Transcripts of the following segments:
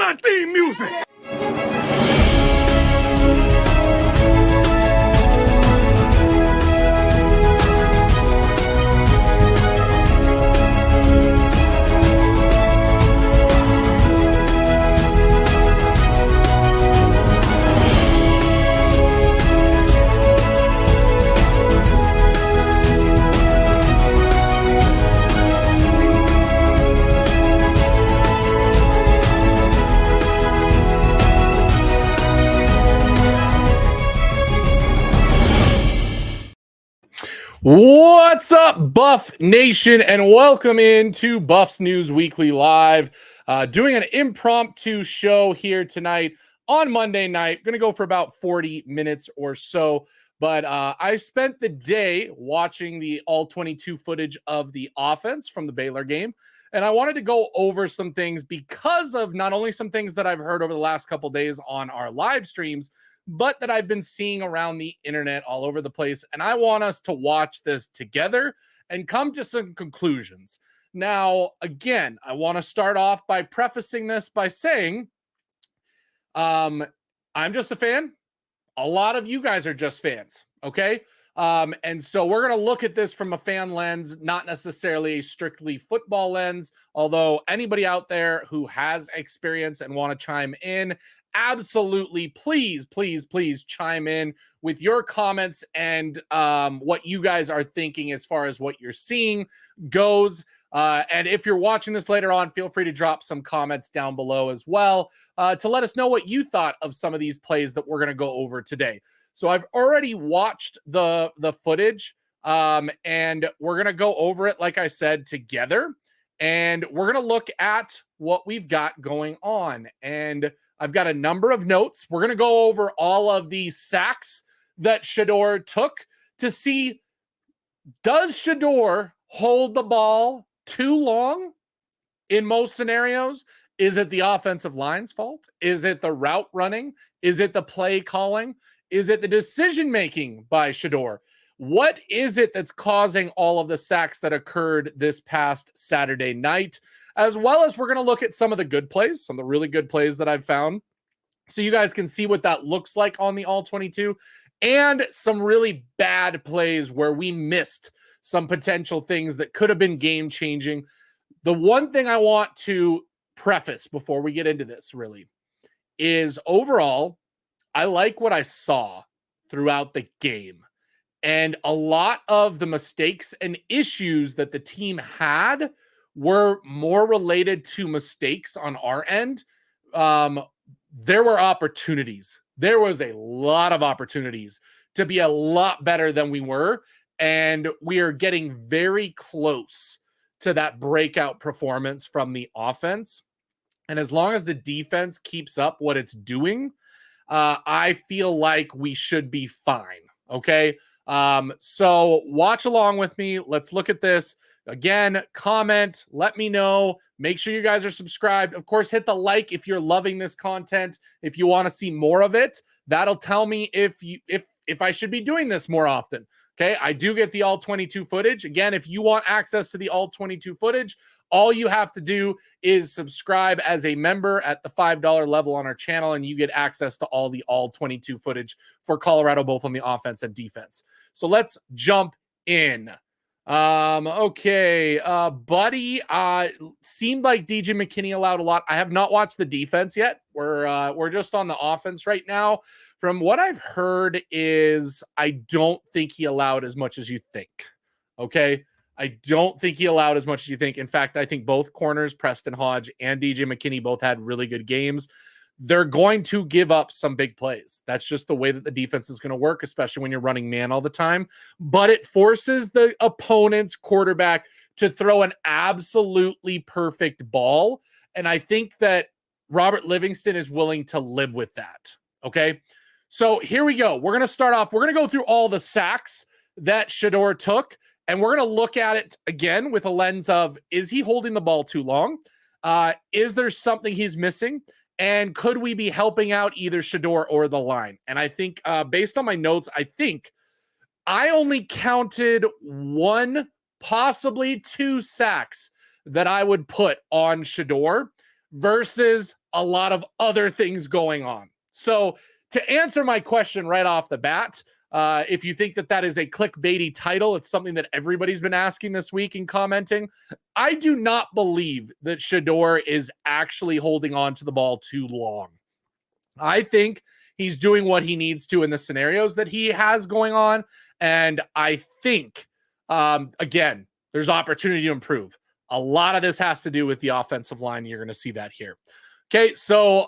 our theme music. What's up, Buff Nation, and welcome into Buffs News Weekly Live. Doing an impromptu show here tonight on Monday night. Going to go for about 40 minutes or so. But I spent the day watching the all-22 footage of the offense from the Baylor game. And I wanted to go over some things because of not only some things that I've heard over the last couple days on our live streams, but that I've been seeing around the internet all over the place. And I want us to watch this together and come to some conclusions. Now, again, I want to start off by prefacing this by saying, I'm just a fan. A lot of you guys are just fans, okay? And so we're going to look at this from a fan lens, not necessarily a strictly football lens, although anybody out there who has experience and want to chime in, absolutely, please chime in with your comments and what you guys are thinking as far as what you're seeing goes. And if you're watching this later on, feel free to drop some comments down below as well to let us know what you thought of some of these plays that we're going to go over today. So I've already watched the footage and we're going to go over it, like I said, together. And we're going to look at what we've got going on. And I've got a number of notes. We're going to go over all of the sacks that Shedeur took to see, does Shedeur hold the ball too long in most scenarios? Is it the offensive line's fault? Is it the route running? Is it the play calling? Is it the decision-making by Shedeur? What is it that's causing all of the sacks that occurred this past Saturday night? As well as we're going to look at some of the good plays, some of the really good plays that I've found, so you guys can see what that looks like on the all-22, and some really bad plays where we missed some potential things that could have been game-changing. The one thing I want to preface before we get into this really is overall, I like what I saw throughout the game. And a lot of the mistakes and issues that the team had were more related to mistakes on our end. There were opportunities. There was a lot of opportunities to be a lot better than we were. And we are getting very close to that breakout performance from the offense. And as long as the defense keeps up what it's doing, I feel like we should be fine. Okay. So watch along with me. Let's look at this. Again, comment, let me know. Make sure you guys are subscribed. Of course, hit the like if you're loving this content. If you want to see more of it, that'll tell me if I should be doing this more often. Okay, I do get the all-22 footage. Again, if you want access to the all-22 footage, all you have to do is subscribe as a member at the $5 level on our channel, and you get access to all the all-22 footage for Colorado, both on the offense and defense. So let's jump in. Okay, Buddy, seemed like DJ McKinney allowed a lot. I have not watched the defense yet. We're just on the offense right now. From what I've heard is I don't think he allowed as much as you think. Okay, I don't think he allowed as much as you think. In fact, I think both corners, Preston Hodge and DJ McKinney, both had really good games. They're going to give up some big plays. That's just the way that the defense is going to work, especially when you're running man all the time. But it forces the opponent's quarterback to throw an absolutely perfect ball. And I think that Robert Livingston is willing to live with that. Okay. So here we go. We're going to start off. We're going to go through all the sacks that Shedeur took, and we're going to look at it again with a lens of, is he holding the ball too long? Is there something he's missing? And could we be helping out either Shedeur or the line? And I think based on my notes, I think I only counted one, possibly two sacks that I would put on Shedeur versus a lot of other things going on. So to answer my question right off the bat, if you think that that is a clickbaity title, it's something that everybody's been asking this week and commenting. I do not believe that Shedeur is actually holding on to the ball too long. I think he's doing what he needs to in the scenarios that he has going on. And I think, again, there's opportunity to improve. A lot of this has to do with the offensive line. You're going to see that here. Okay, so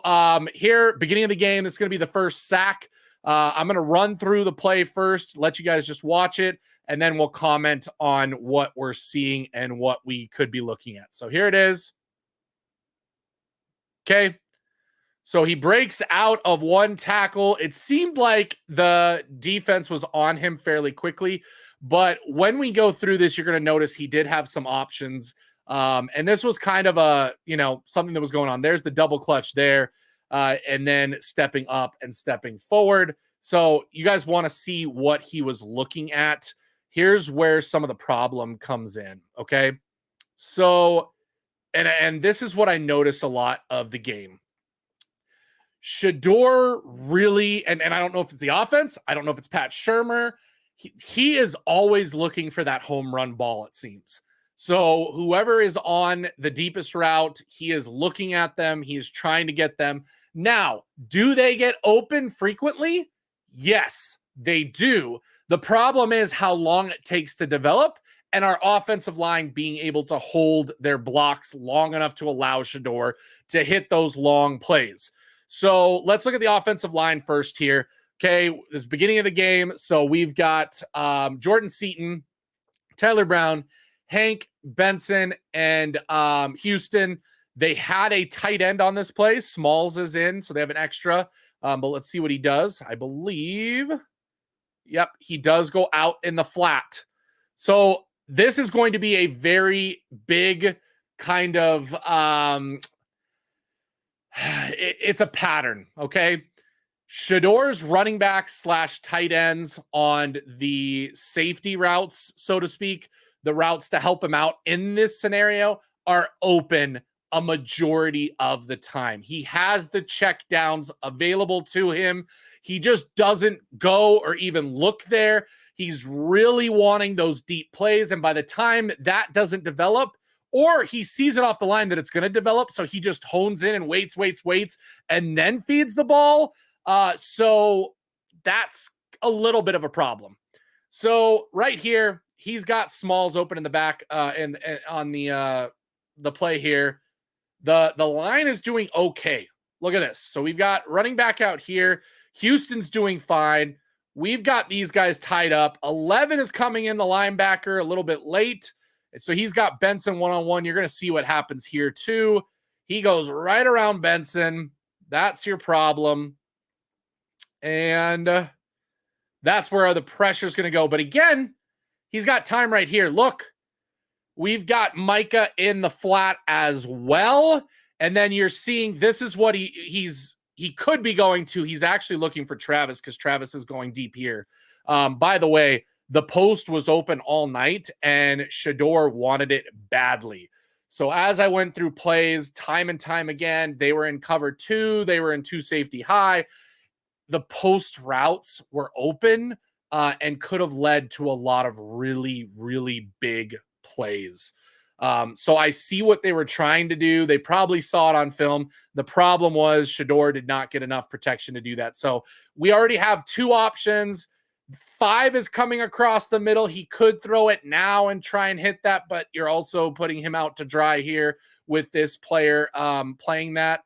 here, beginning of the game, it's going to be the first sack. I'm going to run through the play first, let you guys just watch it, and then we'll comment on what we're seeing and what we could be looking at. So here it is. Okay. So he breaks out of one tackle. It seemed like the defense was on him fairly quickly, but when we go through this, you're going to notice he did have some options. And this was kind of a, something that was going on. There's the double clutch there, and then stepping up and stepping forward. So you guys want to see what he was looking at. Here's where some of the problem comes in. Okay. So, and this is what I noticed a lot of the game. Shedeur really, and I don't know if it's the offense, I don't know if it's Pat Shurmur. He is always looking for that home run ball, it seems. So whoever is on the deepest route, he is looking at them. He is trying to get them. Now, do they get open frequently? Yes, they do. The problem is how long it takes to develop and our offensive line being able to hold their blocks long enough to allow Shedeur to hit those long plays. So let's look at the offensive line first here. Okay, this beginning of the game. So we've got Jordan Seaton, Tyler Brown, Hank, Benson, and Houston. They had a tight end on this play. Smalls is in, so they have an extra. But let's see what he does. I believe, yep, he does go out in the flat. So this is going to be a very big kind of it's a pattern, okay? Shedeur's running backs / tight ends on the safety routes, so to speak, the routes to help him out in this scenario are open a majority of the time. He has the check downs available to him. He just doesn't go or even look there. He's really wanting those deep plays. And by the time that doesn't develop, or he sees it off the line that it's going to develop, so he just hones in and waits, and then feeds the ball. So that's a little bit of a problem. So right here, he's got Smalls open in the back and on the play here. The line is doing okay. Look at this. So we've got running back out here. Houston's doing fine. We've got these guys tied up. 11 is coming in, the linebacker, a little bit late. So he's got Benson one-on-one. You're going to see what happens here too. He goes right around Benson. That's your problem. And that's where the pressure is going to go. But again, he's got time right here. Look, we've got Micah in the flat as well. And then you're seeing this is what he could be going to. He's actually looking for Travis because Travis is going deep here. By the way, the post was open all night and Shedeur wanted it badly. So as I went through plays time and time again, they were in cover 2. They were in 2 safety high. The post routes were open and could have led to a lot of really, really big plays. So I see what they were trying to do. They probably saw it on film. The problem was Shedeur did not get enough protection to do that. So we already have 2 options. 5 is coming across the middle. He could throw it now and try and hit that, but you're also putting him out to dry here with this player playing that.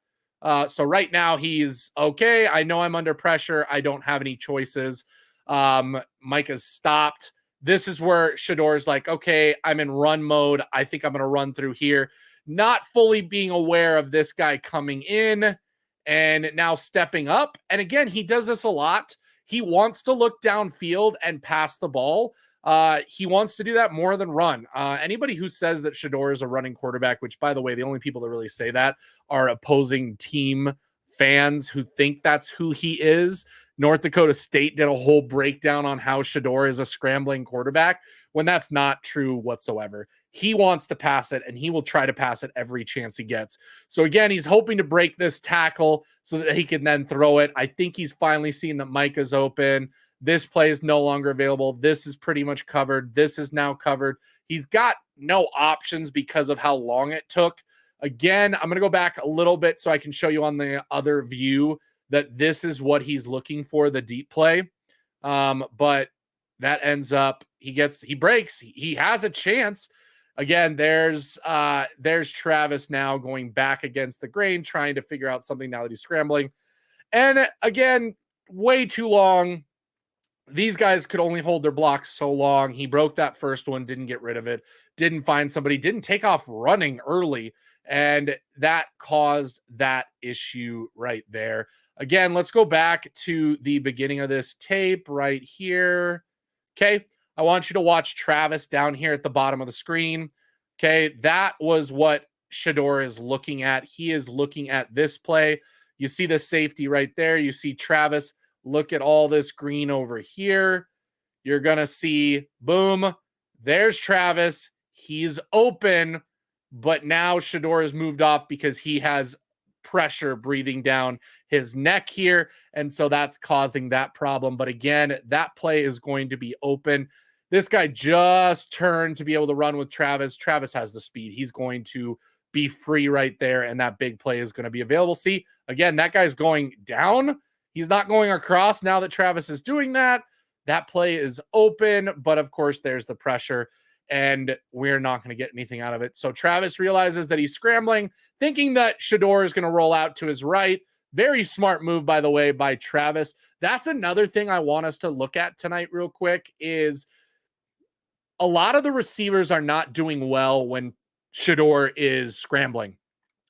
So right now he's okay. I know I'm under pressure. I don't have any choices. Micah's stopped. This is where Shedeur's like, okay, I'm in run mode. I think I'm going to run through here. Not fully being aware of this guy coming in and now stepping up. And again, he does this a lot. He wants to look downfield and pass the ball. He wants to do that more than run. Anybody who says that Shedeur is a running quarterback, which, by the way, the only people that really say that are opposing team fans who think that's who he is. North Dakota State did a whole breakdown on how Shedeur is a scrambling quarterback when that's not true whatsoever. he wants to pass it, and he will try to pass it every chance he gets. So again, he's hoping to break this tackle so that he can then throw it. I think he's finally seen that Micah's open. This play is no longer available. This is pretty much covered. This is now covered. He's got no options because of how long it took. Again, I'm going to go back a little bit so I can show you on the other view that this is what he's looking for, the deep play. But that ends up, he breaks. He has a chance. Again, there's Travis now going back against the grain, trying to figure out something now that he's scrambling. And again, way too long. These guys could only hold their blocks so long. He broke that first one, didn't get rid of it, didn't find somebody, didn't take off running early. And that caused that issue right there. Again, let's go back to the beginning of this tape right here. Okay. I want you to watch Travis down here at the bottom of the screen. Okay. That was what Shedeur is looking at. He is looking at this play. You see the safety right there. You see Travis. Look at all this green over here. You're going to see, boom, there's Travis. He's open, but now Shedeur has moved off because he has pressure breathing down his neck here. And so that's causing that problem. But again, that play is going to be open. This guy just turned to be able to run with Travis. Travis has the speed. He's going to be free right there, and that big play is going to be available. See, again, that guy's going down. He's not going across. Now that Travis is doing that, that play is open. But of course, there's the pressure, and we're not going to get anything out of it. So Travis realizes that he's scrambling, thinking that Shedeur is going to roll out to his right. Very smart move, by the way, by Travis. That's another thing I want us to look at tonight real quick is a lot of the receivers are not doing well when Shedeur is scrambling.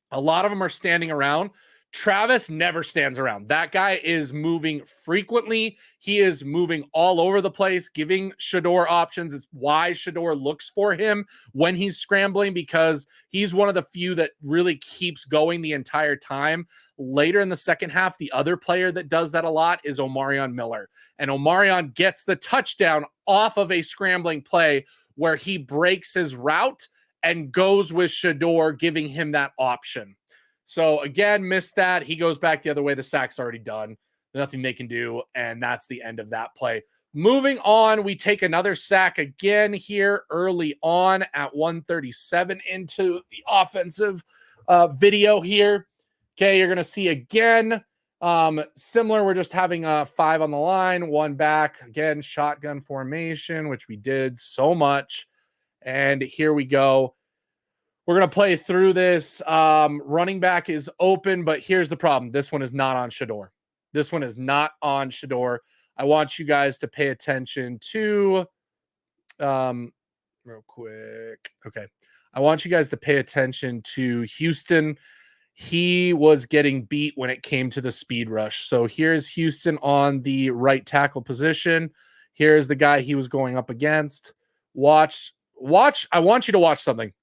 A lot of them are standing around. Travis never stands around. That guy is moving frequently. He is moving all over the place, giving Shedeur options. It's why Shedeur looks for him when he's scrambling, because he's one of the few that really keeps going the entire time. Later in the second half, the other player that does that a lot is Omarian Miller. And Omarian gets the touchdown off of a scrambling play where he breaks his route and goes with Shedeur, giving him that option. So again, missed that. He goes back the other way. The sack's already done. Nothing they can do. And that's the end of that play. Moving on, we take another sack again here early on at 137 into the offensive video here. Okay, you're going to see again, similar. We're just having 5 on the line, 1 back. Again, shotgun formation, which we did so much. And here we go. We're going to play through this. Running back is open, but here's the problem. This one is not on Shedeur. This one is not on Shedeur. I want you guys to pay attention to, real quick. Okay. I want you guys to pay attention to Houston. He was getting beat when it came to the speed rush. So here's Houston on the right tackle position. Here's the guy he was going up against. Watch. I want you to watch something.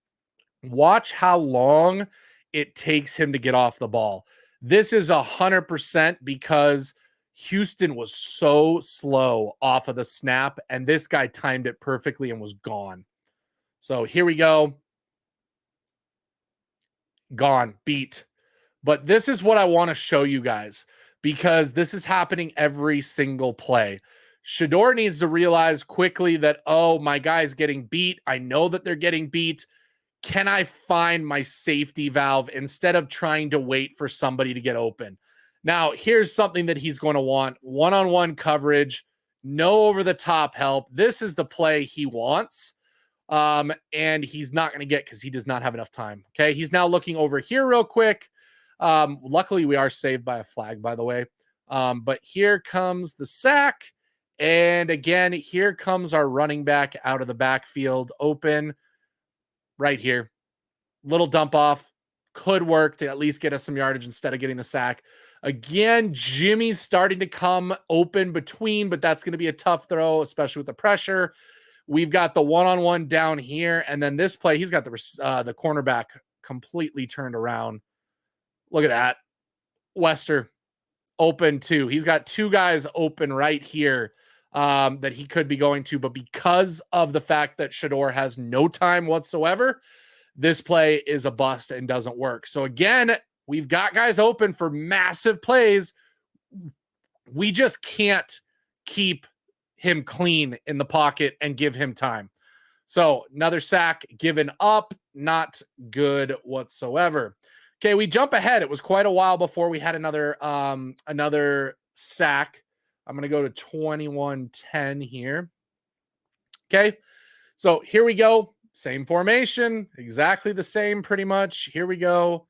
Watch how long it takes him to get off the ball. This is 100% because Houston was so slow off of the snap, and this guy timed it perfectly and was gone. So here we go. Gone, beat. But this is what I want to show you guys, because this is happening every single play. Shedeur needs to realize quickly that, oh, my guy's getting beat. I know that they're getting beat. Can I find my safety valve instead of trying to wait for somebody to get open? Now, here's something that he's going to want. One-on-one coverage, no over-the-top help. This is the play he wants, and he's not going to get because he does not have enough time. Okay, he's now looking over here real quick. Luckily, we are saved by a flag, by the way. But here comes the sack, and again, here comes our running back out of the backfield open. Right here, little dump off could work to at least get us some yardage instead of getting the sack. Again, Jimmy's starting to come open between, but that's going to be a tough throw, especially with the pressure. We've got the one-on-one down here, and then this play, he's got the cornerback completely turned around. Look at that. Wester open too. He's got 2 guys open right here. that he could be going to, but because of the fact that Shedeur has no time whatsoever, this play is a bust and doesn't work. So again, we've got guys open for massive plays. We just can't keep him clean in the pocket and give him time. So another sack given up, not good whatsoever. Okay, we jump ahead. It was quite a while before we had another sack. I'm going to go to 21-10 here. Okay, so here we go. Same formation, exactly the same pretty much. Here we go.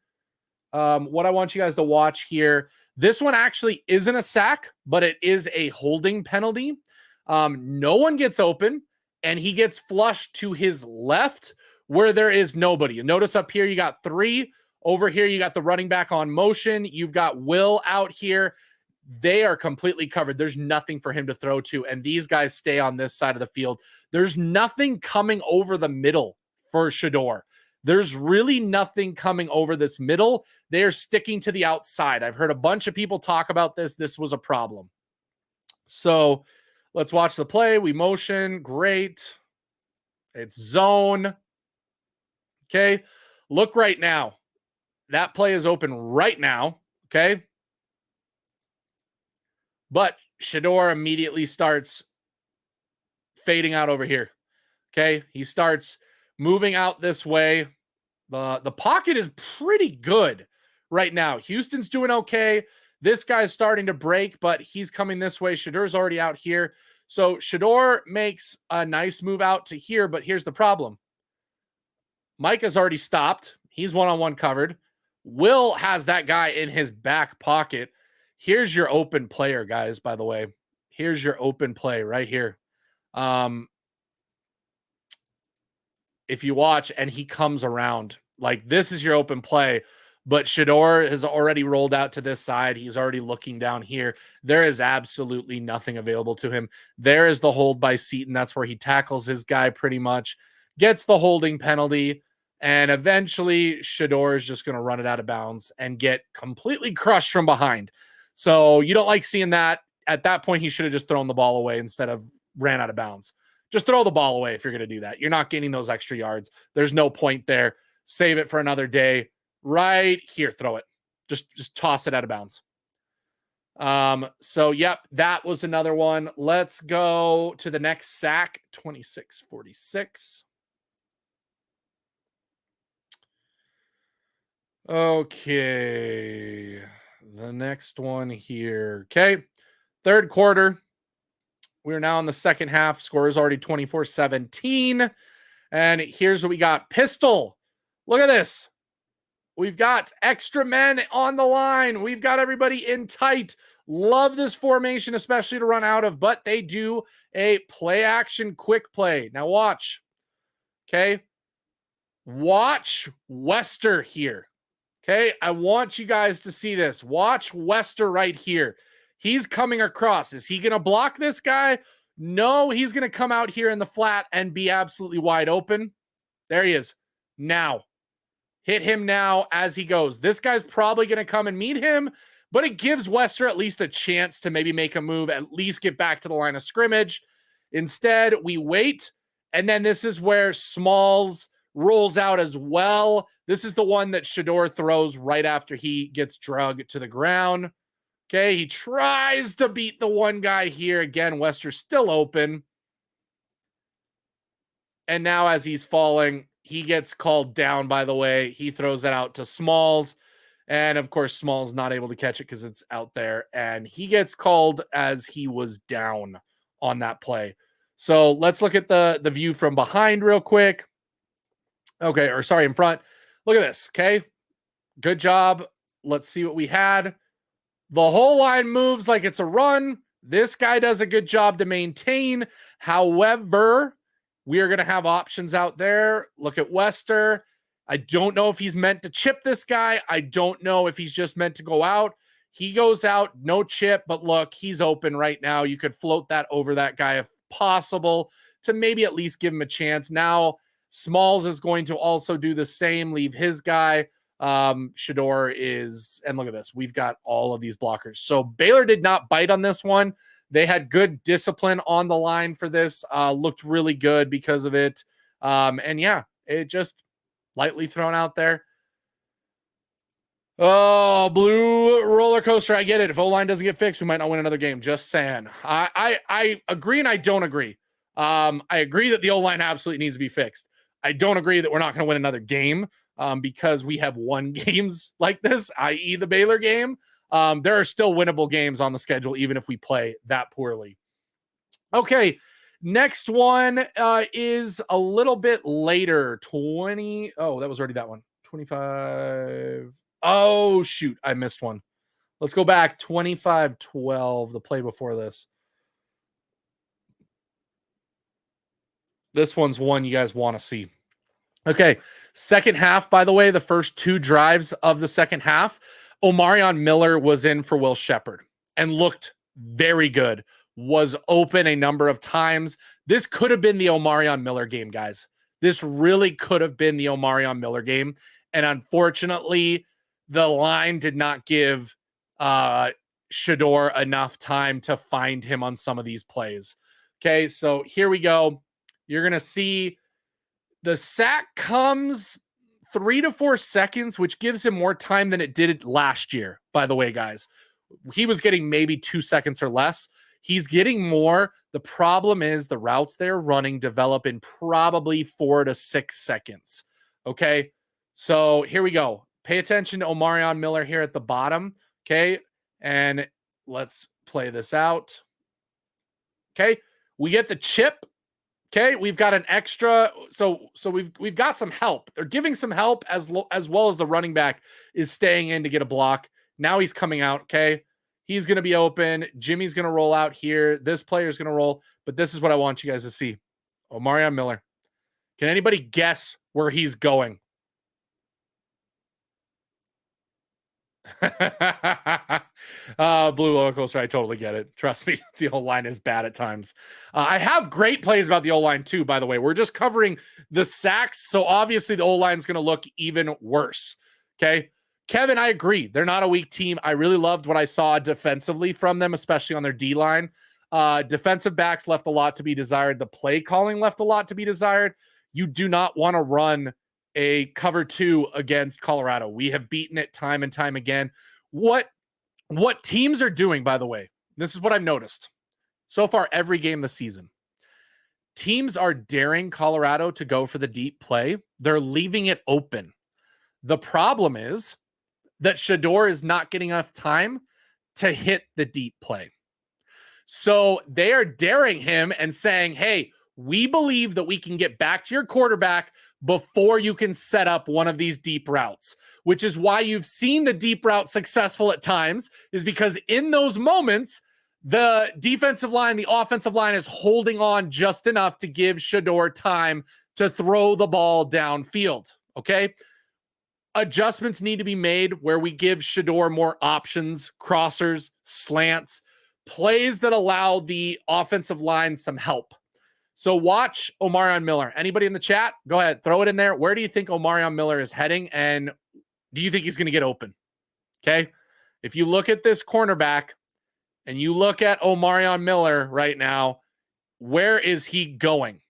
What I want you guys to watch here. This one actually isn't a sack, but it is a holding penalty. No one gets open, and he gets flushed to his left where there is nobody. And notice up here, you got 3. Over here, you got the running back on motion. You've got Will out here. They are completely covered. There's nothing for him to throw to, and these guys stay on this side of the field. There's nothing coming over the middle for Shedeur. There's really nothing coming over this middle. They're sticking to the outside. I've heard a bunch of people talk about this. This was a problem. So let's watch the play. We motion. Great. It's zone. Okay. Look right now. That play is open right now. Okay. But Shedeur immediately starts fading out over here. Okay. He starts moving out this way. The pocket is pretty good right now. Houston's doing okay. This guy's starting to break, but he's coming this way. Shedeur's already out here. So Shedeur makes a nice move out to here, but here's the problem. Mike has already stopped. He's one-on-one covered. Will has that guy in his back pocket. Here's your open player, guys, by the way. Here's your open play right here. If you watch and he comes around, like this is your open play, but Shedeur has already rolled out to this side. He's already looking down here. There is absolutely nothing available to him. There is the hold by Seton. That's where he tackles his guy pretty much, gets the holding penalty, and eventually Shedeur is just going to run it out of bounds and get completely crushed from behind. So you don't like seeing that. At that point, he should have just thrown the ball away instead of ran out of bounds. Just throw the ball away if you're going to do that. You're not gaining those extra yards. There's no point there. Save it for another day. Right here, throw it. Just toss it out of bounds. So, yep, that was another one. Let's go to the next sack, 26-46. Okay, the next one here. Okay, third quarter. We're now in the second half. Score is already 24-17. And here's what we got. Pistol. Look at this. We've got extra men on the line. We've got everybody in tight. Love this formation, especially to run out of, but they do a play action quick play. Now watch. Okay. Watch Wester here. Okay. I want you guys to see this. Watch Wester right here. He's coming across. Is he going to block this guy? No, he's going to come out here in the flat and be absolutely wide open. There he is. Now. Hit him now as he goes. This guy's probably going to come and meet him, but it gives Wester at least a chance to maybe make a move, at least get back to the line of scrimmage. Instead, we wait, and then this is where Smalls rolls out as well. This is the one that Shedeur throws right after he gets dragged to the ground. Okay, he tries to beat the one guy here. Again, Wester's still open. And now as he's falling, he gets called down, by the way. He throws it out to Smalls. And, of course, Smalls not able to catch it because it's out there. And he gets called as he was down on that play. So let's look at the view from behind real quick. Okay, or sorry, in front. Look at this, okay? Good job. Let's see what we had. The whole line moves like it's a run. This guy does a good job to maintain. However, we are going to have options out there. Look at Wester. I don't know if he's meant to chip this guy. I don't know if he's just meant to go out. He goes out, no chip, but look, he's open right now. You could float that over that guy if possible to maybe at least give him a chance. Now, Smalls is going to also do the same, leave his guy. Shedeur is, and look at this, we've got all of these blockers. So Baylor did not bite on this one. They had good discipline on the line for this, looked really good because of it. And yeah, it just lightly thrown out there. Oh, blue roller coaster. I get it. If O-line doesn't get fixed, we might not win another game. Just saying. I agree and I don't agree. I agree that the O-line absolutely needs to be fixed. I don't agree that we're not going to win another game because we have won games like this, i.e. the Baylor game. There are still winnable games on the schedule, even if we play that poorly. Okay, next one is a little bit later. 20. Oh, that was already that one. 25. Oh, shoot. I missed one. Let's go back. 25-12, the play before this. This one's one you guys want to see. Okay, second half, by the way, the first two drives of the second half, Omarian Miller was in for Will Shepherd and looked very good, was open a number of times. This could have been the Omarian Miller game, guys. This really could have been the Omarian Miller game. And unfortunately, the line did not give Shedeur enough time to find him on some of these plays. Okay, so here we go. You're going to see the sack comes 3 to 4 seconds, which gives him more time than it did last year, by the way, guys. He was getting maybe 2 seconds or less. He's getting more. The problem is the routes they're running develop in probably 4 to 6 seconds. Okay, so here we go. Pay attention to Omarian Miller here at the bottom. Okay, and let's play this out. Okay, we get the chip. Okay, we've got an extra, so we've got some help. They're giving some help as well as the running back is staying in to get a block. Now he's coming out. Okay, he's going to be open. Jimmy's going to roll out here. This player's going to roll, but this is what I want you guys to see. Omarian Miller. Can anybody guess where he's going? Blue roller coaster. I totally get it. Trust me, the O-line is bad at times. I have great plays about the O-line too, by the way. We're just covering the sacks, so obviously the O-line is going to look even worse. Okay, Kevin, I agree. They're not a weak team. I really loved what I saw defensively from them, especially on their D-line. Defensive backs left a lot to be desired. The play calling left a lot to be desired. You do not want to run a cover 2 against Colorado. We have beaten it time and time again. What teams are doing, by the way, this is what I've noticed so far every game this season. Teams are daring Colorado to go for the deep play. They're leaving it open. The problem is that Shedeur is not getting enough time to hit the deep play. So they are daring him and saying, hey, we believe that we can get back to your quarterback before you can set up one of these deep routes, which is why you've seen the deep route successful at times, is because in those moments, the defensive line, the offensive line is holding on just enough to give Shedeur time to throw the ball downfield. Okay. Adjustments need to be made where we give Shedeur more options, crossers, slants, plays that allow the offensive line some help. So watch Omarian Miller. Anybody in the chat? Go ahead. Throw it in there. Where do you think Omarian Miller is heading? And do you think he's going to get open? Okay. If you look at this cornerback and you look at Omarian Miller right now, where is he going?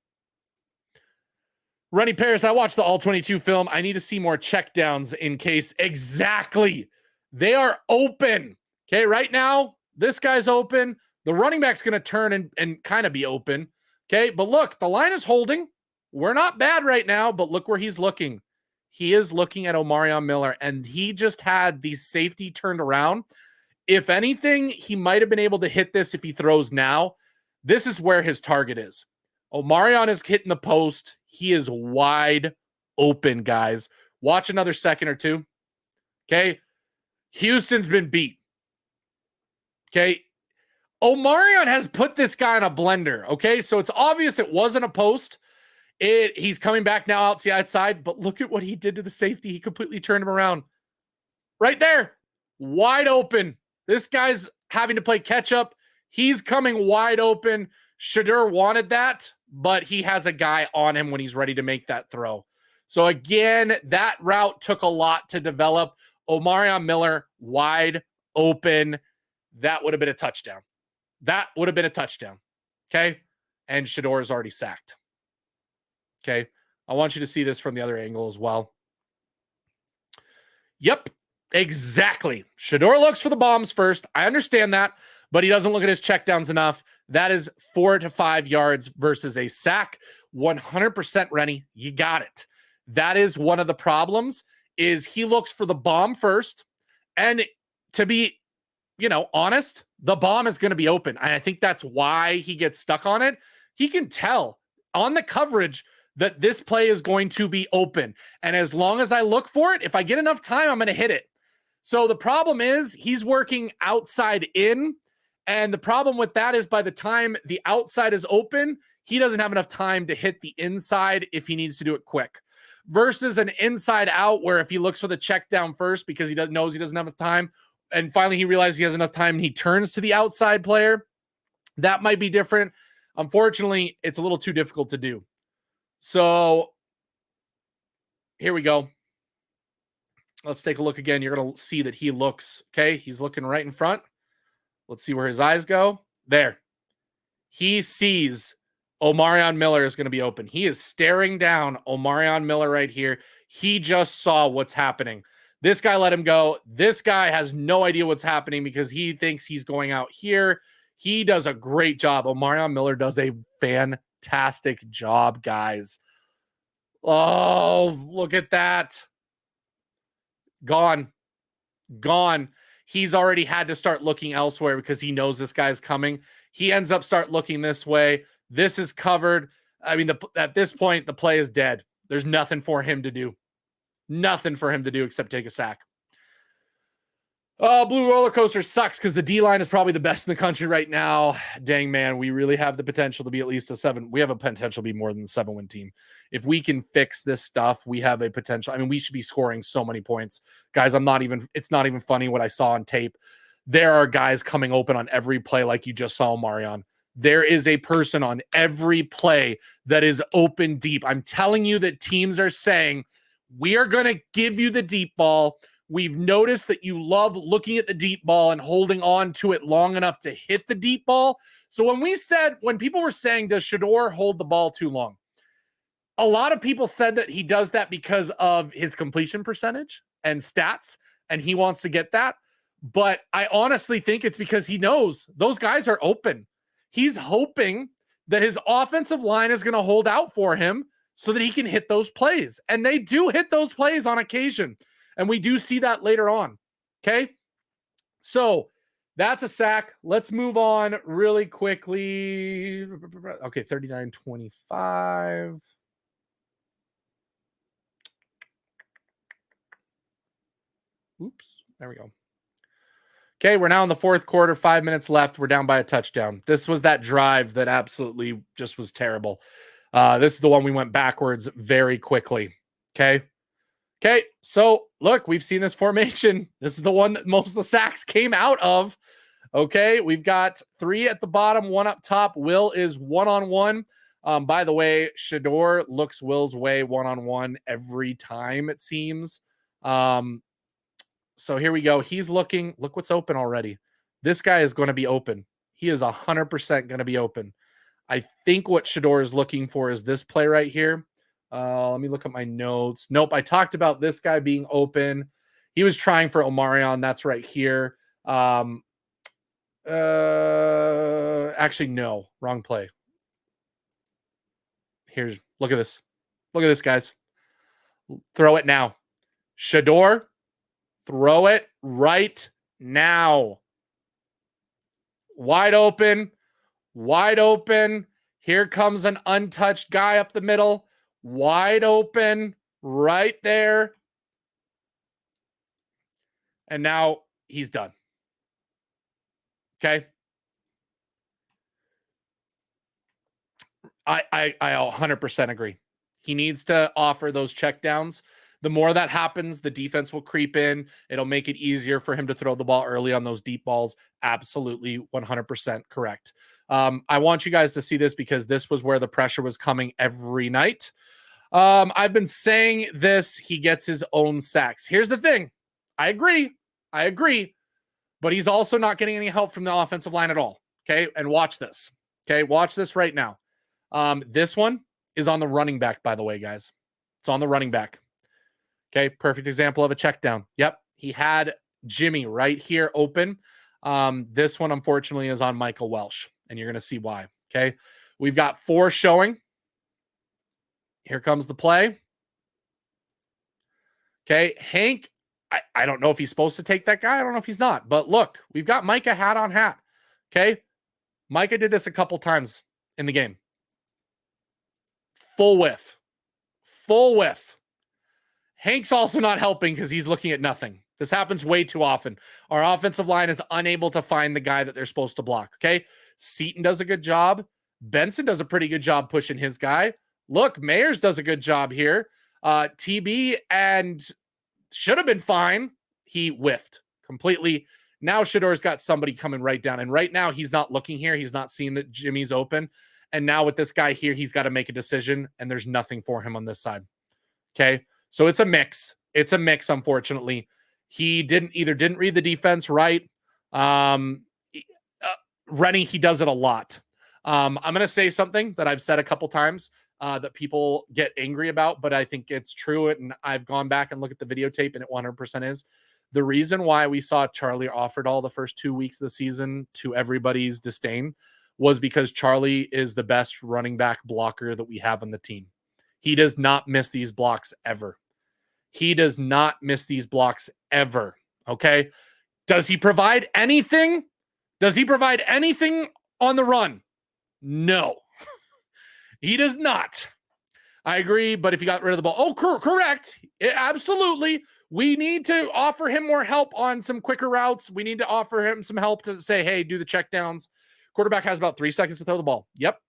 Runny Paris, I watched the All-22 film. I need to see more checkdowns in case. Exactly. They are open. Okay. Right now, this guy's open. The running back's going to turn and kind of be open. Okay, but look, the line is holding. We're not bad right now, but look where he's looking. He is looking at Omarian Miller, and he just had the safety turned around. If anything, he might have been able to hit this if he throws now. This is where his target is. Omarian is hitting the post. He is wide open, guys. Watch another second or two. Okay, Houston's been beat. Okay, Omarian has put this guy in a blender, okay? So it's obvious it wasn't a post. He's coming back now out the outside, but look at what he did to the safety. He completely turned him around. Right there. Wide open. This guy's having to play catch up. He's coming wide open. Shedeur wanted that, but he has a guy on him when he's ready to make that throw. So again, that route took a lot to develop. Omarian Miller wide open. That would have been a touchdown. That would have been a touchdown. Okay. And Shedeur is already sacked. Okay. I want you to see this from the other angle as well. Yep, exactly. Shedeur looks for the bombs first. I understand that, but he doesn't look at his checkdowns enough. That is 4 to 5 yards versus a sack. 100% Rennie. You got it. That is one of the problems is he looks for the bomb first. And to be, honest, the bomb is going to be open. And I think that's why he gets stuck on it. He can tell on the coverage that this play is going to be open. And as long as I look for it, if I get enough time, I'm going to hit it. So the problem is he's working outside in. And the problem with that is by the time the outside is open, he doesn't have enough time to hit the inside if he needs to do it quick. Versus an inside out where if he looks for the check down first because he knows he doesn't have enough time, and finally he realizes he has enough time and he turns to the outside player, that might be different. Unfortunately, it's a little too difficult to do. So here we go. Let's take a look again. You're going to see that he looks, okay, he's looking right in front. Let's see where his eyes go. There. He sees Omarian Miller is going to be open. He is staring down Omarian Miller right here. He just saw what's happening. This guy let him go. This guy has no idea what's happening because he thinks he's going out here. He does a great job. Omarian Miller does a fantastic job, guys. Oh, look at that. Gone. He's already had to start looking elsewhere because he knows this guy's coming. He ends up start looking this way. This is covered. I mean, at this point, the play is dead. There's nothing for him to do. Nothing for him to do except take a sack. Oh, Blue Roller Coaster sucks because the D-line is probably the best in the country right now. Dang, man, we really have the potential to be at least a 7. We have a potential to be more than a 7-win team. If we can fix this stuff, we have a potential. I mean, we should be scoring so many points. Guys, it's not even funny what I saw on tape. There are guys coming open on every play like you just saw Omarion. There is a person on every play that is open deep. I'm telling you that teams are saying, we are going to give you the deep ball. We've noticed that you love looking at the deep ball and holding on to it long enough to hit the deep ball. So when people were saying, does Shedeur hold the ball too long? A lot of people said that he does that because of his completion percentage and stats, and he wants to get that. But I honestly think it's because he knows those guys are open. He's hoping that his offensive line is going to hold out for him so that he can hit those plays. And they do hit those plays on occasion. And we do see that later on. Okay. So that's a sack. Let's move on really quickly. Okay. 39-25. Oops. There we go. Okay. We're now in the fourth quarter, 5 minutes left. We're down by a touchdown. This was that drive that absolutely just was terrible. This is the one we went backwards very quickly. Okay. Okay, so look, we've seen this formation. This is the one that most of the sacks came out of. Okay, we've got 3 at the bottom, 1 up top. Will is one-on-one. By the way, Shedeur looks Will's way one-on-one every time, it seems. So here we go. He's looking. Look what's open already. This guy is going to be open. He is 100% going to be open. I think what Shedeur is looking for is this play right here. Let me look at my notes. Nope, I talked about this guy being open. He was trying for Omarion. That's right here. Actually, no. Wrong play. Look at this. Look at this, guys. Throw it now. Shedeur, throw it right now. Wide open. Wide open. Here comes an untouched guy up the middle. Wide open right there. And now he's done. Okay. I 100% agree. He needs to offer those checkdowns. The more that happens, the defense will creep in. It'll make it easier for him to throw the ball early on those deep balls. Absolutely 100% correct. I want you guys to see this because this was where the pressure was coming every night. I've been saying this. He gets his own sacks. Here's the thing. I agree. But he's also not getting any help from the offensive line at all. Okay. And watch this. Okay. Watch this right now. This one is on the running back, by the way, guys. It's on the running back. Okay. Perfect example of a check down. Yep. He had Jimmy right here open. This one, unfortunately, is on Michael Welsh, and you're going to see why. Okay. We've got 4 showing. Here comes the play. Okay. Hank, I don't know if he's supposed to take that guy. I don't know if he's not. But look, we've got Micah hat on hat. Okay. Micah did this a couple times in the game. Full whiff. Full whiff. Hank's also not helping because he's looking at nothing. This happens way too often. Our offensive line is unable to find the guy that they're supposed to block. Okay. Seaton does a good job. Benson does a pretty good job pushing his guy. Look, Mayers does a good job here. TB and should have been fine. He whiffed completely. Now Shedeur's got somebody coming right down. And right now he's not looking here. He's not seeing that Jimmy's open. And now with this guy here, he's got to make a decision. And there's nothing for him on this side. Okay. So it's a mix. It's a mix, unfortunately. He didn't read the defense right. Rennie, he does it a lot. I'm going to say something that I've said a couple times that people get angry about, but I think it's true. And I've gone back and looked at the videotape, and it 100% is. The reason why we saw Charlie offered all the first 2 weeks of the season to everybody's disdain was because Charlie is the best running back blocker that we have on the team. He does not miss these blocks ever. He does not miss these blocks ever. Okay. Does he provide anything? Does he provide anything on the run? No, he does not. I agree. But if you got rid of the ball, correct. Absolutely. We need to offer him more help on some quicker routes. We need to offer him some help to say, hey, do the check downs. Quarterback has about 3 seconds to throw the ball. Yep.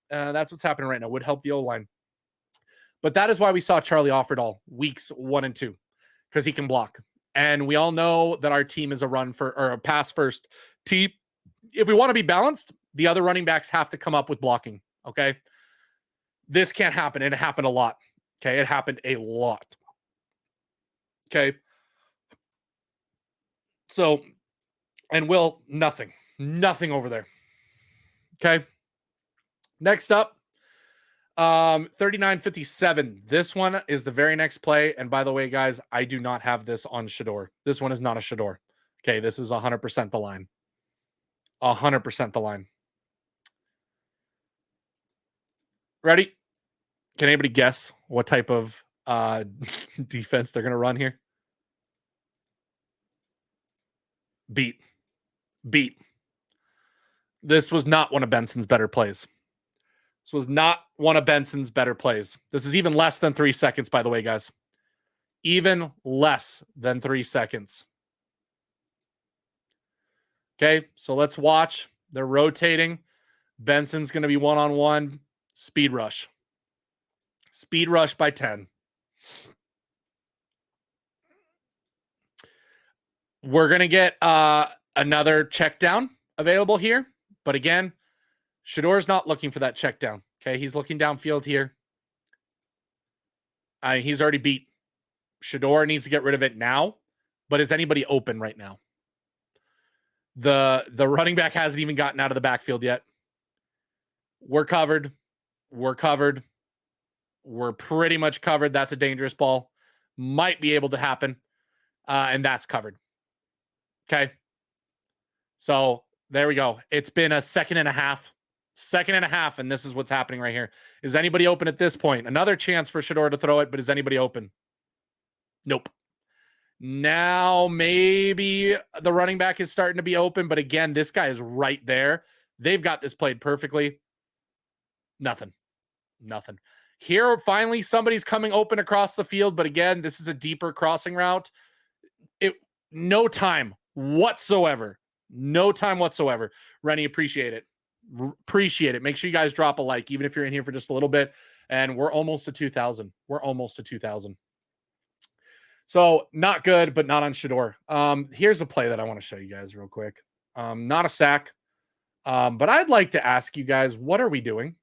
That's what's happening right now. Would help the O-line. But that is why we saw Charlie offered all weeks 1 and 2, because he can block. And we all know that our team is a pass first team. If we want to be balanced, the other running backs have to come up with blocking. Okay. This can't happen. And it happened a lot. Okay. It happened a lot. Okay. So, and Will, nothing over there. Okay. Next up, 3957. This one is the very next play. And by the way, guys, I do not have this on Shedeur. This one is not a Shedeur. Okay. This is 100% the line. 100% the line. Ready? Can anybody guess what type of defense they're going to run here? Beat. This was not one of Benson's better plays. This is even less than 3 seconds, by the way, guys. Even less than 3 seconds. Okay, so let's watch. They're rotating. Benson's going to be one-on-one. Speed rush. Speed rush by 10. We're going to get another check down available here. But again, Shedeur's not looking for that check down. Okay, he's looking downfield here. He's already beat. Shedeur needs to get rid of it now. But is anybody open right now? The running back hasn't even gotten out of the backfield yet. We're covered. We're pretty much covered. That's a dangerous ball. Might be able to happen. And that's covered. Okay. So there we go. It's been a second and a half. And this is what's happening right here. Is anybody open at this point? Another chance for Shedeur to throw it, but is anybody open? Nope. Now maybe the running back is starting to be open, but again, this guy is right there. They've got this played perfectly. Nothing. Here, finally, somebody's coming open across the field, but again, this is a deeper crossing route. No time whatsoever. Rennie, appreciate it. Make sure you guys drop a like, even if you're in here for just a little bit. And we're almost to 2,000. So not good, but not on Shedeur. Here's a play that I want to show you guys real quick. Not a sack. But I'd like to ask you guys, what are we doing?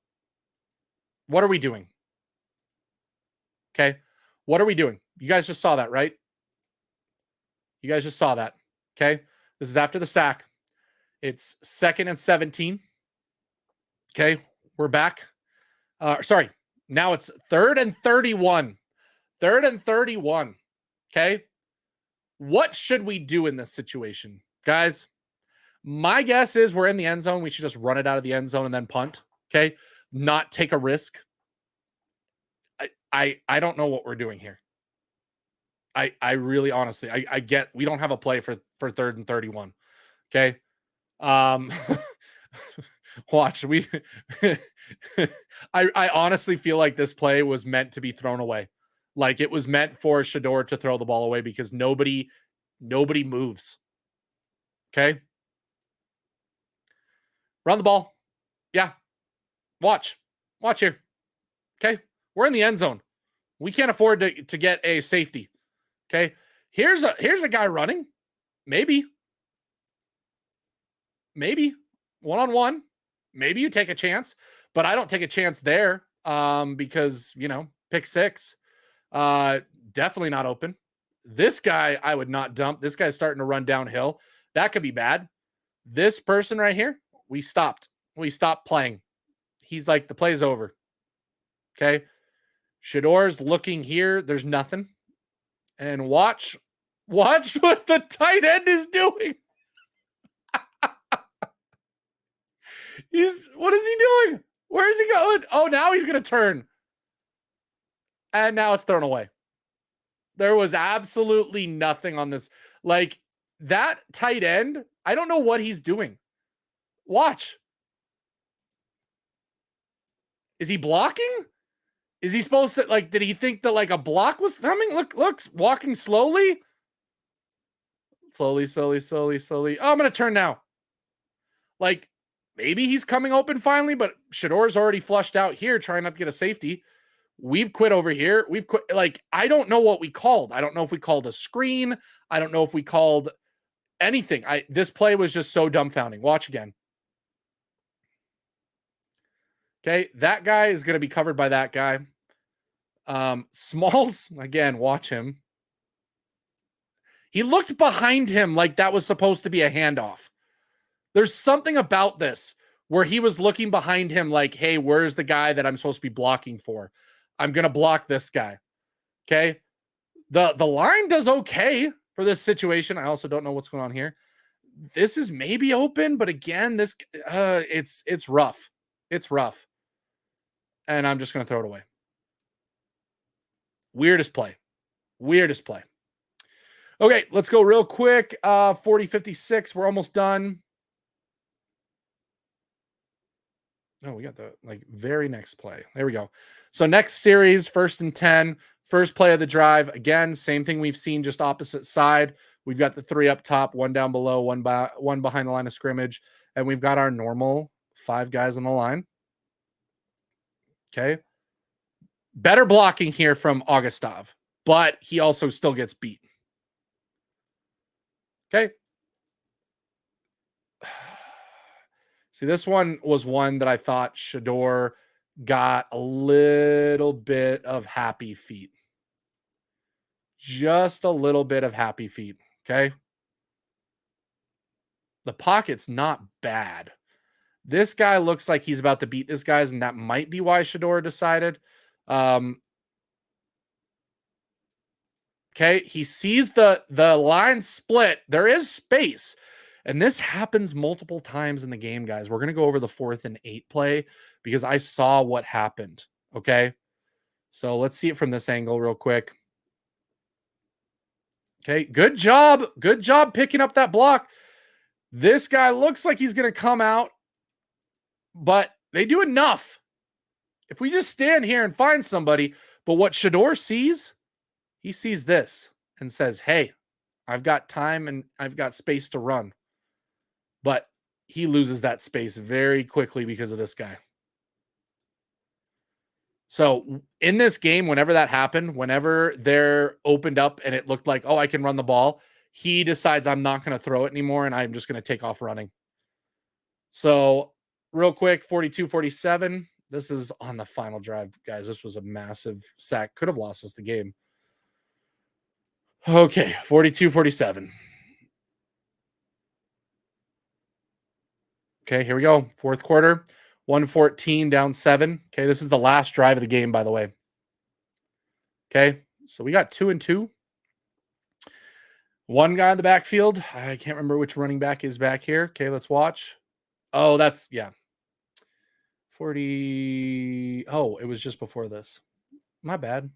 Okay. What are we doing? You guys just saw that, right? You guys just saw that. Okay. This is after the sack. It's 2nd and 17. Okay. We're back. Sorry. Now it's 3rd and 31. 3rd and 31. Okay. What should we do in this situation, guys? My guess is we're in the end zone. We should just run it out of the end zone and then punt. Okay. Not take a risk. I don't know what we're doing here. I really honestly I get we don't have a play for 3rd and 31. Okay. Watch we I honestly feel like this play was meant to be thrown away. Like it was meant for Shedeur to throw the ball away because nobody moves. Okay. Run the ball. Yeah. Watch here. Okay. We're in the end zone. We can't afford to get a safety. Okay. Here's a guy running. Maybe one-on-one. Maybe you take a chance, but I don't take a chance there because, pick 6. Definitely not open. This guy I would not dump. This guy's starting to run downhill. That could be bad. This person right here, we stopped. We stopped playing. He's like, the play's over. Okay. Shedeur's looking here. There's nothing. And watch what the tight end is doing. What is he doing? Where is he going? Oh, now he's going to turn. And now it's thrown away. There was absolutely nothing on this. Like that tight end, I don't know what he's doing. Watch. Is he blocking? Is he supposed to did he think that a block was coming? Look, walking slowly. Slowly. Oh, I'm going to turn now. Maybe he's coming open finally, but Shedeur's already flushed out here trying not to get a safety. We've quit over here. We've quit. I don't know what we called. I don't know if we called a screen. I don't know if we called anything. This play was just so dumbfounding. Watch again. Okay. That guy is going to be covered by that guy. Smalls, again, watch him. He looked behind him like that was supposed to be a handoff. There's something about this where he was looking behind him like, hey, where's the guy that I'm supposed to be blocking for? I'm going to block this guy. Okay. The line does okay for this situation. I also don't know what's going on here. This is maybe open, but again, it's rough. It's rough. And I'm just going to throw it away. Weirdest play. Okay, let's go real quick. 40-56. We're almost done. Oh, we got the very next play. There we go. So next series, 1st and 10, first play of the drive. Again, same thing we've seen, just opposite side. We've got the 3 up top, 1 down below, one behind the line of scrimmage, and we've got our normal 5 guys on the line. Okay. Better blocking here from Augustov, but he also still gets beat. Okay. See, this one was one that I thought Shedeur got a little bit of happy feet. Just a little bit of happy feet. Okay. The pocket's not bad. This guy looks like he's about to beat this guy's, and that might be why Shedeur decided. Okay, he sees the line split. There is space. And this happens multiple times in the game, guys. We're going to go over the 4th and 8 play because I saw what happened. Okay, so let's see it from this angle real quick. Okay, good job. Good job picking up that block. This guy looks like he's going to come out, but they do enough. If we just stand here and find somebody, but what Shedeur sees, he sees this and says, hey, I've got time and I've got space to run. But he loses that space very quickly because of this guy. So in this game, whenever that happened, whenever they're opened up and it looked like, oh, I can run the ball, he decides I'm not going to throw it anymore and I'm just going to take off running. So real quick, 42-47. This is on the final drive, guys. This was a massive sack. Could have lost us the game. Okay, 42-47. Okay, here we go. Fourth quarter, 114 down 7. Okay, this is the last drive of the game, by the way. Okay, so we got 2 and 2. One guy in the backfield. I can't remember which running back is back here. Okay, let's watch. Oh, that's, yeah. 40. Oh, it was just before this. My bad.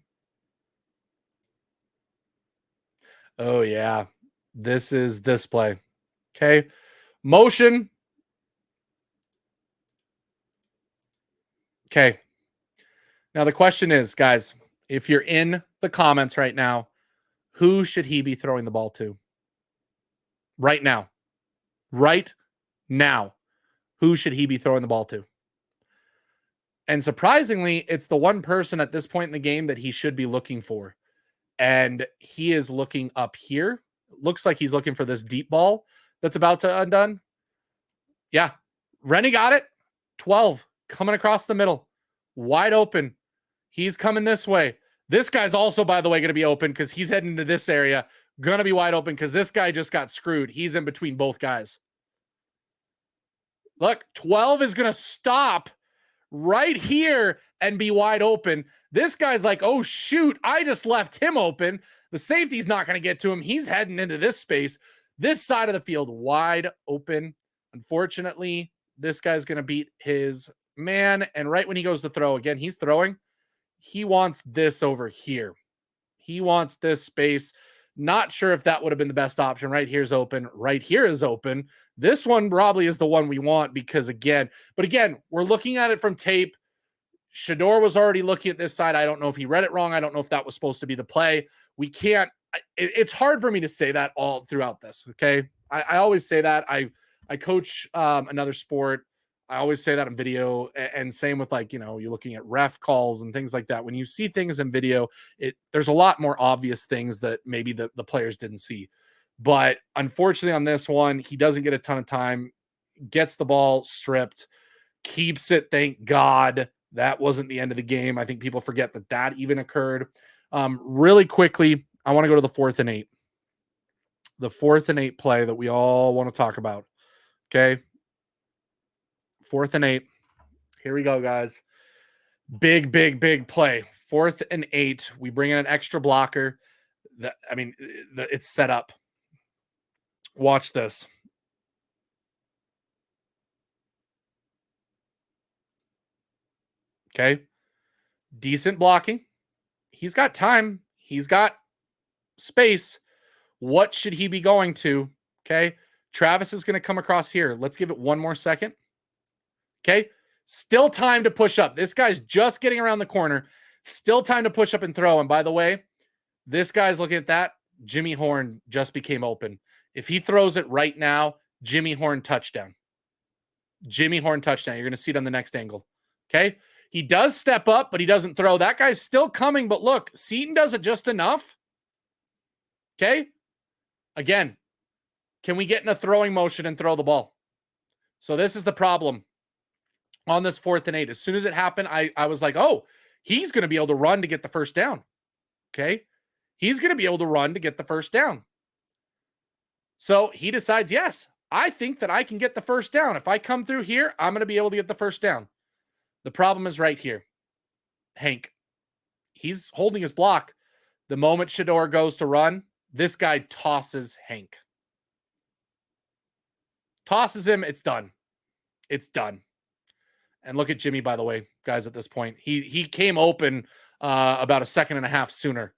Oh, yeah. This is this play. Okay. Motion. Okay. Now, the question is, guys, if you're in the comments right now, who should he be throwing the ball to? Right now. Right now. Who should he be throwing the ball to? And surprisingly, it's the one person at this point in the game that he should be looking for. And he is looking up here. Looks like he's looking for this deep ball that's about to undone. Yeah. Rennie got it. 12 coming across the middle. Wide open. He's coming this way. This guy's also, by the way, going to be open because he's heading into this area. Going to be wide open because this guy just got screwed. He's in between both guys. Look, 12 is going to stop right here and be wide open. This guy's like, oh, shoot, I just left him open. The safety's not going to get to him. He's heading into this space. This side of the field wide open. Unfortunately, this guy's going to beat his man. And right when he goes to throw, again, he's throwing. He wants this over here. He wants this space. Not sure if that would have been the best option. Right here's open. Right here is open. This one probably is the one we want because again, we're looking at it from tape. Shedeur was already looking at this side. I don't know if he read it wrong. I don't know if that was supposed to be the play. We can't, it's hard for me to say that all throughout this. Okay. I always say that. I coach another sport. I always say that in video, and same with like, you're looking at ref calls and things like that. When you see things in video, there's a lot more obvious things that maybe the players didn't see. But unfortunately on this one, he doesn't get a ton of time, gets the ball stripped, keeps it. Thank God that wasn't the end of the game. I think people forget that even occurred. Really quickly, I want to go to the 4th and 8. The 4th and 8 play that we all want to talk about. Okay. 4th and 8. Here we go, guys. Big play. 4th and 8. We bring in an extra blocker. It's set up. Watch this. Okay. Decent blocking. He's got time. He's got space. What should he be going to? Okay. Travis is going to come across here. Let's give it one more second. Okay. Still time to push up. This guy's just getting around the corner. Still time to push up and throw. And by the way, this guy's looking at that. Jimmy Horn just became open. If he throws it right now, Jimmy Horn touchdown. Jimmy Horn touchdown. You're going to see it on the next angle. Okay. He does step up, but he doesn't throw. That guy's still coming. But look, Seaton does it just enough. Okay. Again, can we get in a throwing motion and throw the ball? So this is the problem on this 4th and 8. As soon as it happened, I was like, oh, he's going to be able to run to get the first down. Okay. He's going to be able to run to get the first down. So he decides, yes, I think that I can get the first down. If I come through here, I'm going to be able to get the first down. The problem is right here. Hank, he's holding his block. The moment Shedeur goes to run, this guy tosses Hank. Tosses him. It's done. It's done. And look at Jimmy, by the way, guys, at this point. He came open about a second and a half sooner.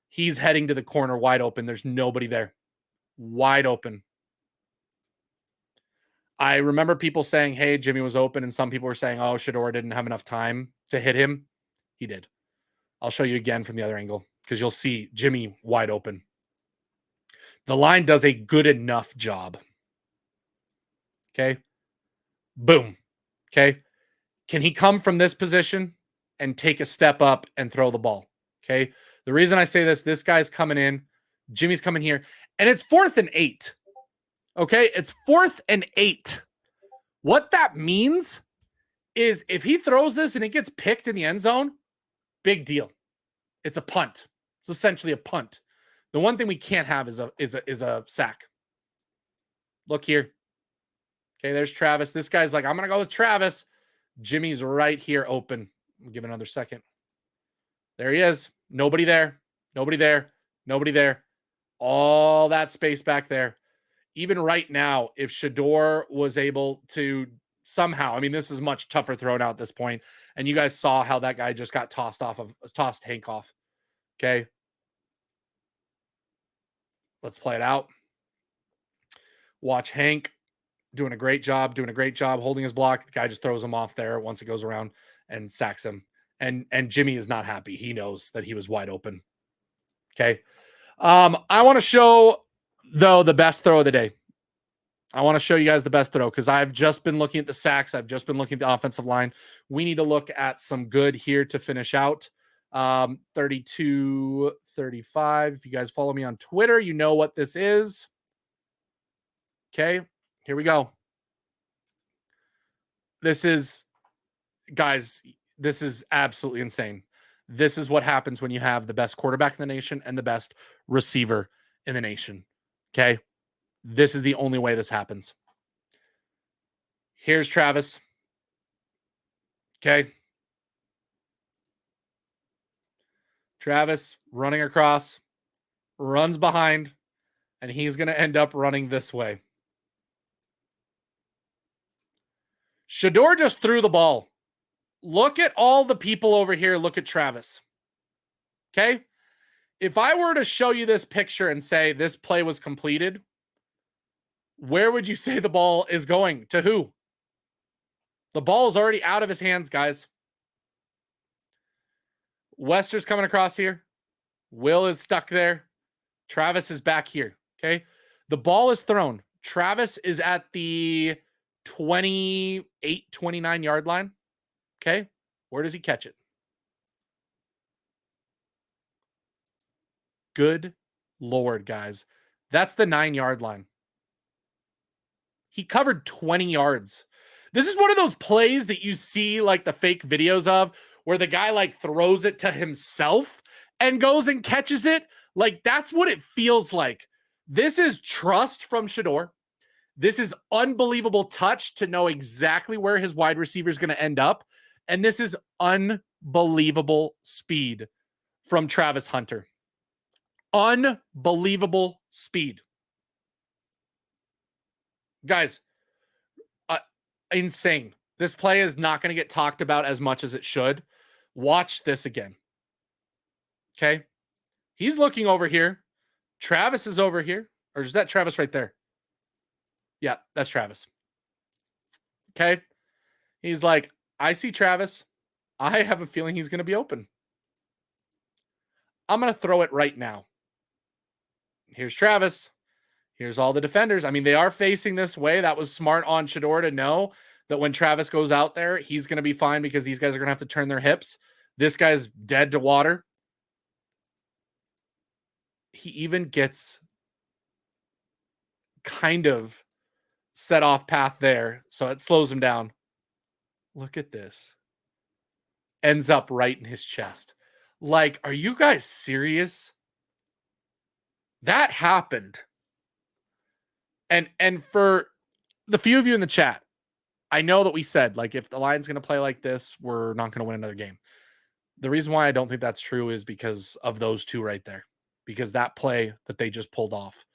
He's heading to the corner wide open. There's nobody there. Wide open. I remember people saying, hey, Jimmy was open. And some people were saying, oh, Shedeur didn't have enough time to hit him. He did. I'll show you again from the other angle because you'll see Jimmy wide open. The line does a good enough job. Okay. Boom. Okay. Can he come from this position and take a step up and throw the ball? Okay. The reason I say this guy's coming in. Jimmy's coming here. And it's 4th and 8. Okay. It's 4th and 8. What that means is if he throws this and it gets picked in the end zone, big deal. It's a punt. It's essentially a punt. The one thing we can't have is a sack. Look here. Okay, there's Travis. This guy's like, I'm going to go with Travis. Jimmy's right here open. I'll give it another second. There he is. Nobody there. Nobody there. Nobody there. All that space back there. Even right now, if Shedeur was able to somehow, I mean, this is much tougher thrown out at this point. And you guys saw how that guy just got tossed Hank off. Okay. Let's play it out. Watch Hank doing a great job holding his block. The guy just throws him off there once it goes around and sacks him. And Jimmy is not happy. He knows that he was wide open. Okay. I want to show, though, the best throw of the day. I want to show you guys the best throw because I've just been looking at the sacks. I've just been looking at the offensive line. We need to look at some good here to finish out. 32-35. If you guys follow me on Twitter, you know what this is. Okay, here we go. This is, guys, this is absolutely insane. This is what happens when you have the best quarterback in the nation and the best receiver in the nation. Okay, this is the only way this happens. Here's Travis. Okay. Travis running across, runs behind, and he's going to end up running this way. Shedeur just threw the ball. Look at all the people over here. Look at Travis. Okay. If I were to show you this picture and say this play was completed, where would you say the ball is going? To who? The ball is already out of his hands, guys. Wester's coming across here. Will is stuck there. Travis is back here. Okay. The ball is thrown. Travis is at the 28, 29 yard line. Okay. Where does he catch it? Good Lord, guys. That's the 9 yard line. He covered 20 yards. This is one of those plays that you see like the fake videos of where the guy like throws it to himself and goes and catches it. Like that's what it feels like. This is trust from Shedeur. This is unbelievable touch to know exactly where his wide receiver is going to end up. And this is unbelievable speed from Travis Hunter. Unbelievable speed. Guys, insane. This play is not going to get talked about as much as it should. Watch this again. Okay. He's looking over here. Travis is over here. Or is that Travis right there? Yeah, that's Travis. Okay. He's like, I see Travis. I have a feeling he's going to be open. I'm going to throw it right now. Here's Travis. Here's all the defenders. I mean, they are facing this way. That was smart on Shedeur to know that when Travis goes out there, he's going to be fine because these guys are going to have to turn their hips. This guy's dead to water. He even gets kind of set off path there, so it slows him down. Look at this. Ends up right in his chest. Like, are you guys serious? That happened. And for the few of you in the chat, I know that we said, like, if the Lions going to play like this, we're not going to win another game. The reason why I don't think that's true is because of those two right there. Because that play that they just pulled off,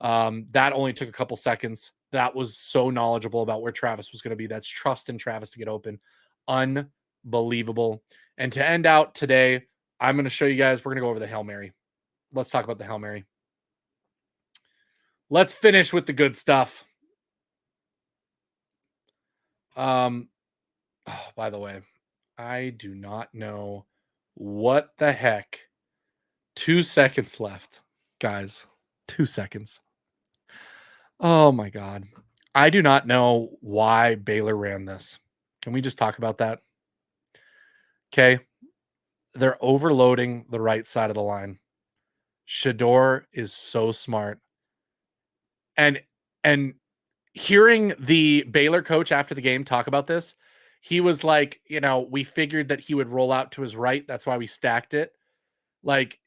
that only took a couple seconds. That was so knowledgeable about where Travis was going to be. That's trust in Travis to get open. Unbelievable. And to end out today, I'm going to show you guys, we're going to go over the Hail Mary. Let's talk about the Hail Mary. Let's finish with the good stuff. Oh, by the way, I do not know what the heck. 2 seconds left, guys. 2 seconds. Oh my God. I do not know why Baylor ran this. Can we just talk about that? Okay. They're overloading the right side of the line. Shedeur is so smart. And hearing the Baylor coach after the game talk about this, he was like, we figured that he would roll out to his right. That's why we stacked it. Like,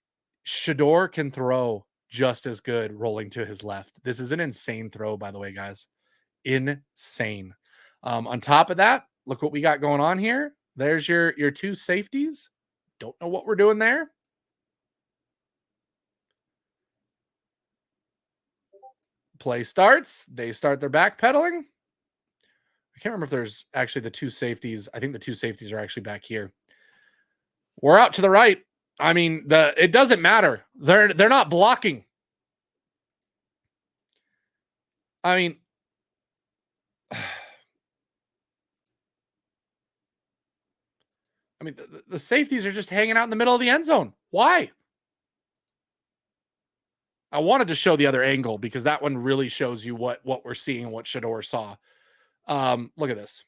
Shedeur can throw just as good rolling to his left. This is an insane throw, by the way, guys. Insane. On top of that, look what we got going on here. There's your two safeties. Don't know what we're doing there. Play starts. They start their backpedaling. I can't remember if there's actually the two safeties. I think the two safeties are actually back here. We're out to the right. I mean, it doesn't matter. They're not blocking. I mean, the safeties are just hanging out in the middle of the end zone. Why? I wanted to show the other angle because that one really shows you what we're seeing and what Shedeur saw. Look at this.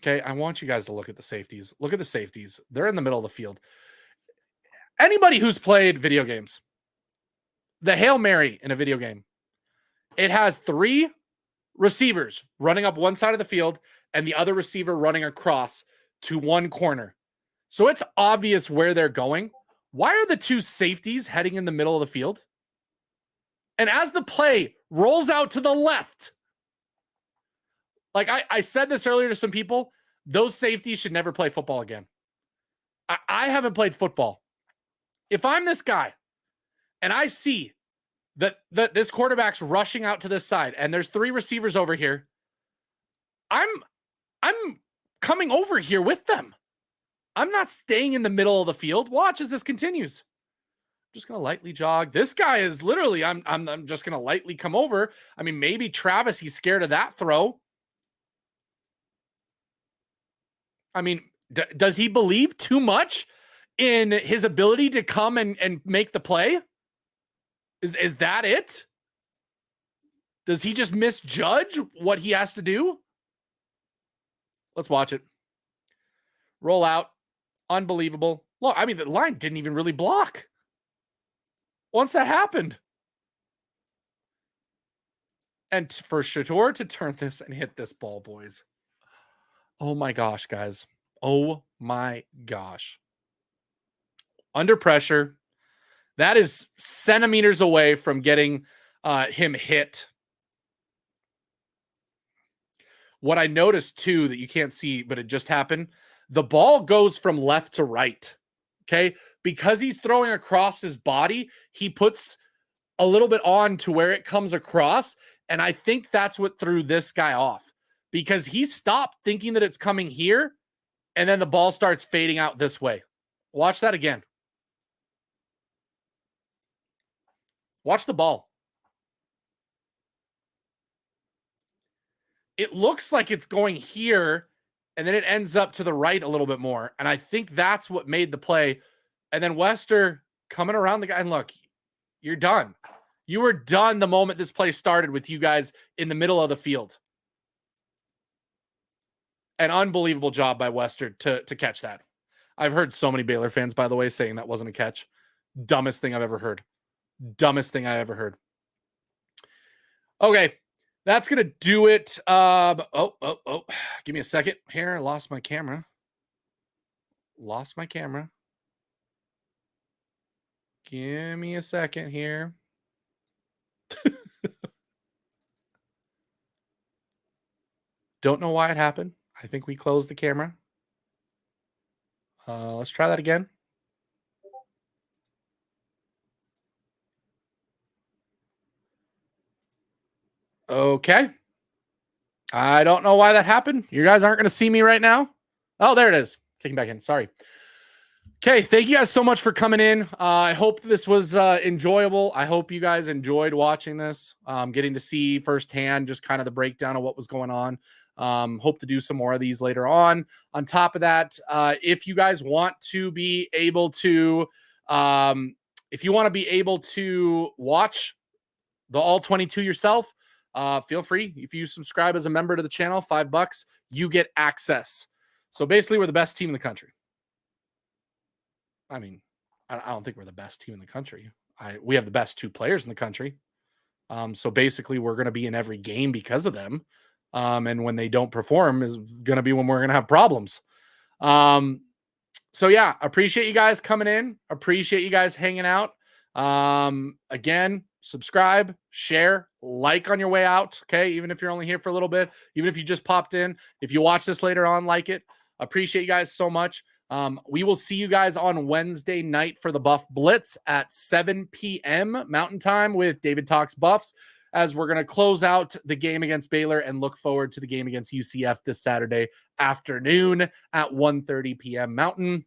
Okay, I want you guys to look at the safeties. Look at the safeties. They're in the middle of the field. Anybody who's played video games, the Hail Mary in a video game, it has 3 receivers running up one side of the field and the other receiver running across to one corner. So it's obvious where they're going. Why are the 2 safeties heading in the middle of the field? And as the play rolls out to the left, like I said this earlier to some people, those safeties should never play football again. I haven't played football. If I'm this guy and I see that this quarterback's rushing out to this side and there's 3 receivers over here, I'm coming over here with them. I'm not staying in the middle of the field. Watch as this continues. I'm just going to lightly jog. This guy is literally, I'm just going to lightly come over. I mean, maybe Travis, he's scared of that throw. I mean, does he believe too much in his ability to come and make the play? Is that it? Does he just misjudge what he has to do? Let's watch it. Roll out. Unbelievable. Look, I mean, the line didn't even really block once that happened. And for Shedeur to turn this and hit this ball, boys. Oh my gosh, guys. Oh my gosh. Under pressure. That is centimeters away from getting him hit. What I noticed too that you can't see, but it just happened. The ball goes from left to right. Okay. Because he's throwing across his body, he puts a little bit on to where it comes across. And I think that's what threw this guy off because he stopped thinking that it's coming here. And then the ball starts fading out this way. Watch that again. Watch the ball. It looks like it's going here, and then it ends up to the right a little bit more. And I think that's what made the play. And then Wester coming around the guy. And look, you're done. You were done the moment this play started with you guys in the middle of the field. An unbelievable job by Wester to catch that. I've heard so many Baylor fans, by the way, saying that wasn't a catch. Dumbest thing I've ever heard. Dumbest thing I ever heard. Okay, that's going to do it. Give me a second here. I lost my camera. Give me a second here. Don't know why it happened. I think we closed the camera. Let's try that again. Okay. I don't know why that happened. You guys aren't going to see me right now. Oh, there it is. Kicking back in. Sorry. Okay. Thank you guys so much for coming in. I hope this was enjoyable. I hope you guys enjoyed watching this, getting to see firsthand just kind of the breakdown of what was going on. Hope to do some more of these later on. On top of that, if you guys want to be able to, watch the all 22 yourself, feel free. If you subscribe as a member to the channel, $5, you get access. So basically, we're the best team in the country. I mean, I don't think we're the best team in the country. We have the best 2 players in the country. So basically, we're going to be in every game because of them. And when they don't perform is going to be when we're going to have problems. So yeah, appreciate you guys coming in. Appreciate you guys hanging out. Again, subscribe, share, like on your way out. Okay. Even if you're only here for a little bit, even if you just popped in, if you watch this later on, like it. Appreciate you guys so much. We will see you guys on Wednesday night for the Buff Blitz at 7 p.m. Mountain Time with David Talks Buffs, as we're going to close out the game against Baylor and look forward to the game against UCF this Saturday afternoon at 1:30 p.m. Mountain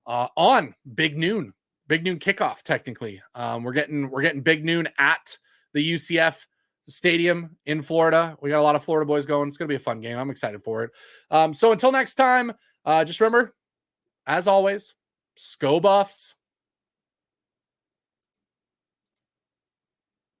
on Big Noon kickoff. Technically, we're getting Big Noon at the UCF stadium in Florida. We got a lot of Florida boys going. It's going to be a fun game. I'm excited for it. So until next time, just remember, as always, Sco Buffs.